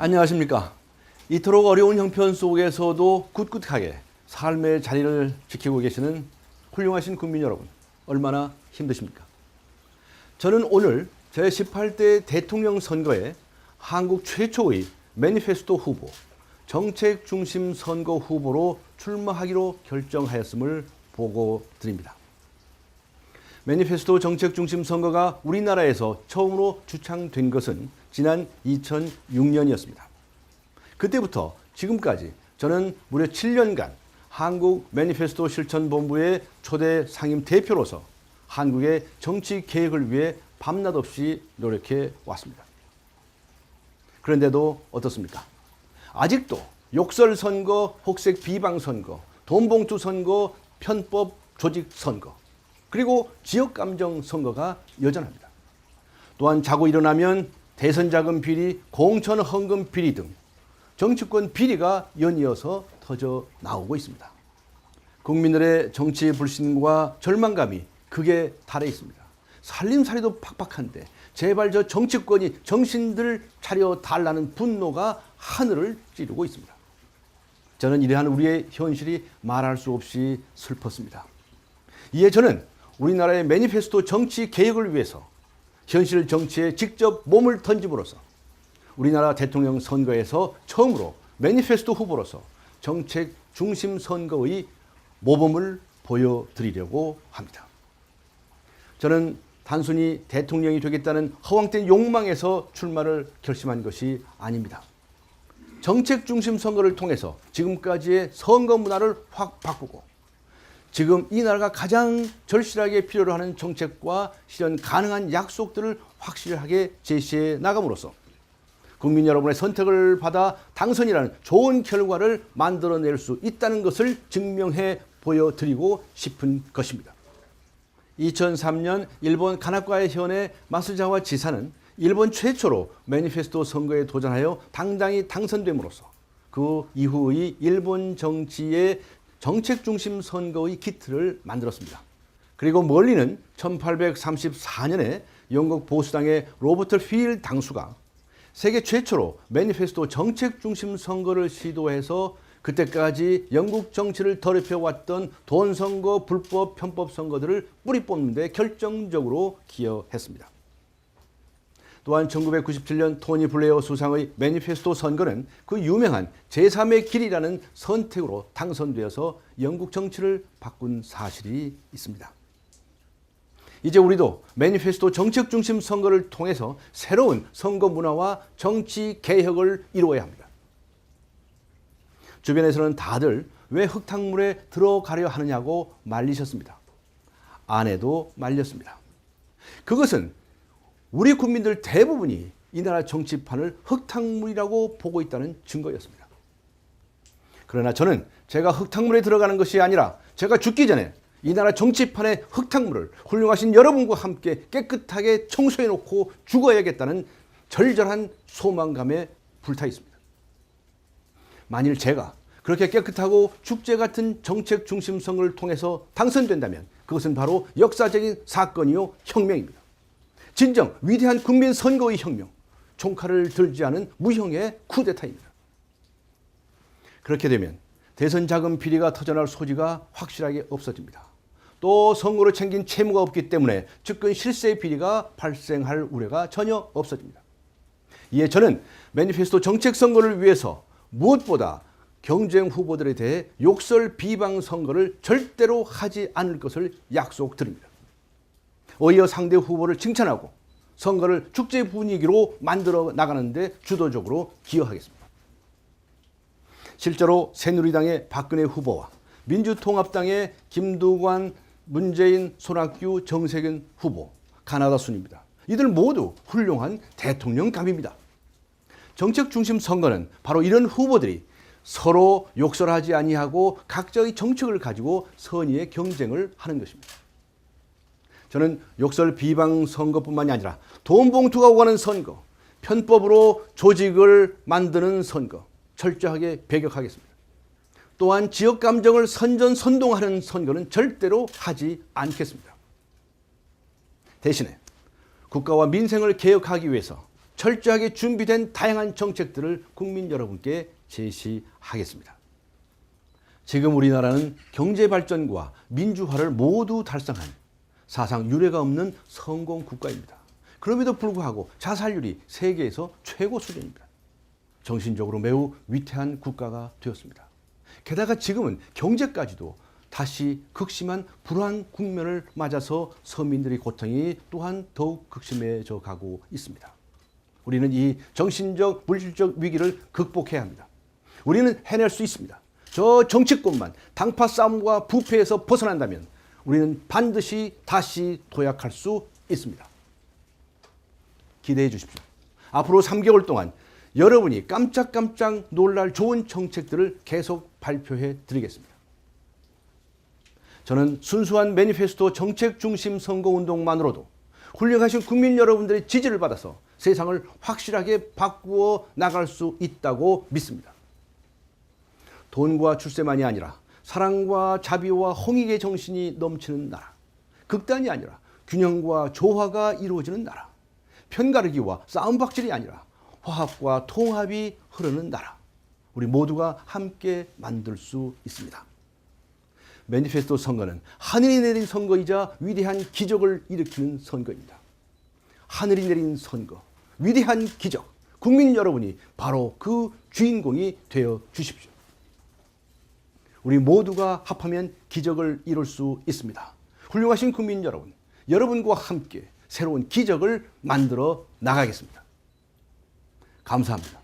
안녕하십니까. 이토록 어려운 형편 속에서도 꿋꿋하게 삶의 자리를 지키고 계시는 훌륭하신 국민 여러분, 얼마나 힘드십니까? 저는 오늘 제18대 대통령 선거에 한국 최초의 매니페스토 후보, 정책 중심 선거 후보로 출마하기로 결정하였음을 보고 드립니다. 매니페스토 정책 중심 선거가 우리나라에서 처음으로 주창된 것은 지난 2006년이었습니다. 그때부터 지금까지 저는 무려 7년간 한국 매니페스토 실천본부의 초대 상임 대표로서 한국의 정치 개혁을 위해 밤낮 없이 노력해 왔습니다. 그런데도 어떻습니까? 아직도 욕설 선거, 혹색 비방 선거, 돈봉투 선거, 편법 조직 선거, 그리고 지역 감정 선거가 여전합니다. 또한 자고 일어나면 대선 자금 비리, 공천 헌금 비리 등 정치권 비리가 연이어서 터져 나오고 있습니다. 국민들의 정치 불신과 절망감이 극에 달해 있습니다. 살림살이도 팍팍한데 제발 저 정치권이 정신들 차려 달라는 분노가 하늘을 찌르고 있습니다. 저는 이러한 우리의 현실이 말할 수 없이 슬펐습니다. 이에 저는 우리나라의 매니페스토 정치 개혁을 위해서 현실 정치에 직접 몸을 던짐으로써 우리나라 대통령 선거에서 처음으로 매니페스토 후보로서 정책 중심 선거의 모범을 보여드리려고 합니다. 저는 단순히 대통령이 되겠다는 허황된 욕망에서 출마를 결심한 것이 아닙니다. 정책 중심 선거를 통해서 지금까지의 선거 문화를 확 바꾸고 지금 이 나라가 가장 절실하게 필요로 하는 정책과 실현 가능한 약속들을 확실하게 제시해 나감으로써 국민 여러분의 선택을 받아 당선이라는 좋은 결과를 만들어낼 수 있다는 것을 증명해 보여드리고 싶은 것입니다. 2003년 일본 가나카와 현의 마스자와 지사는 일본 최초로 매니페스토 선거에 도전하여 당당히 당선됨으로써 그 이후의 일본 정치의 정책 중심 선거의 기틀을 만들었습니다. 그리고 멀리는 1834년에 영국 보수당의 로버트 필 당수가 세계 최초로 매니페스토 정책 중심 선거를 시도해서 그때까지 영국 정치를 더럽혀왔던 돈 선거, 불법, 편법 선거들을 뿌리 뽑는 데 결정적으로 기여했습니다. 또한 1997년 토니 블레어 수상의 매니페스토 선거는 그 유명한 제3의 길이라는 선택으로 당선되어서 영국 정치를 바꾼 사실이 있습니다. 이제 우리도 매니페스토 정책 중심 선거를 통해서 새로운 선거 문화와 정치 개혁을 이루어야 합니다. 주변에서는 다들 왜 흙탕물에 들어가려 하느냐고 말리셨습니다. 아내도 말렸습니다. 그것은 우리 국민들 대부분이 이 나라 정치판을 흙탕물이라고 보고 있다는 증거였습니다. 그러나 저는 제가 흙탕물에 들어가는 것이 아니라 제가 죽기 전에 이 나라 정치판의 흙탕물을 훌륭하신 여러분과 함께 깨끗하게 청소해놓고 죽어야겠다는 절절한 소망감에 불타 있습니다. 만일 제가 그렇게 깨끗하고 축제 같은 정책 중심 선거를 통해서 당선된다면 그것은 바로 역사적인 사건이요 혁명입니다. 진정 위대한 국민 선거의 혁명, 총칼을 들지 않은 무형의 쿠데타입니다. 그렇게 되면 대선 자금 비리가 터져나올 소지가 확실하게 없어집니다. 또 선거로 챙긴 채무가 없기 때문에 측근 실세 비리가 발생할 우려가 전혀 없어집니다. 이에 저는 매니페스토 정책 선거를 위해서 무엇보다 경쟁 후보들에 대해 욕설 비방 선거를 절대로 하지 않을 것을 약속드립니다. 오히려 상대 후보를 칭찬하고 선거를 축제 분위기로 만들어 나가는데 주도적으로 기여하겠습니다. 실제로 새누리당의 박근혜 후보와 민주통합당의 김두관, 문재인, 손학규, 정세균 후보, 가나다 순입니다. 이들 모두 훌륭한 대통령감입니다. 정책 중심 선거는 바로 이런 후보들이 서로 욕설하지 아니하고 각자의 정책을 가지고 선의의 경쟁을 하는 것입니다. 저는 욕설 비방 선거뿐만이 아니라 돈 봉투가 오가는 선거, 편법으로 조직을 만드는 선거 철저하게 배격하겠습니다. 또한 지역 감정을 선전선동하는 선거는 절대로 하지 않겠습니다. 대신에 국가와 민생을 개혁하기 위해서 철저하게 준비된 다양한 정책들을 국민 여러분께 제시하겠습니다. 지금 우리나라는 경제 발전과 민주화를 모두 달성한 사상 유례가 없는 성공 국가입니다. 그럼에도 불구하고 자살률이 세계에서 최고 수준입니다. 정신적으로 매우 위태한 국가가 되었습니다. 게다가 지금은 경제까지도 다시 극심한 불안 국면을 맞아서 서민들의 고통이 또한 더욱 극심해져 가고 있습니다. 우리는 이 정신적, 물질적 위기를 극복해야 합니다. 우리는 해낼 수 있습니다. 저 정치권만 당파 싸움과 부패에서 벗어난다면 우리는 반드시 다시 도약할 수 있습니다. 기대해 주십시오. 앞으로 3개월 동안 여러분이 깜짝깜짝 놀랄 좋은 정책들을 계속 발표해 드리겠습니다. 저는 순수한 매니페스토 정책 중심 선거운동만으로도 훌륭하신 국민 여러분들의 지지를 받아서 세상을 확실하게 바꾸어 나갈 수 있다고 믿습니다. 돈과 출세만이 아니라 사랑과 자비와 홍익의 정신이 넘치는 나라, 극단이 아니라 균형과 조화가 이루어지는 나라, 편가르기와 싸움박질이 아니라 화합과 통합이 흐르는 나라, 우리 모두가 함께 만들 수 있습니다. 매니페스토 선거는 하늘이 내린 선거이자 위대한 기적을 일으키는 선거입니다. 하늘이 내린 선거, 위대한 기적, 국민 여러분이 바로 그 주인공이 되어 주십시오. 우리 모두가 합하면 기적을 이룰 수 있습니다. 훌륭하신 국민 여러분, 여러분과 함께 새로운 기적을 만들어 나가겠습니다. 감사합니다.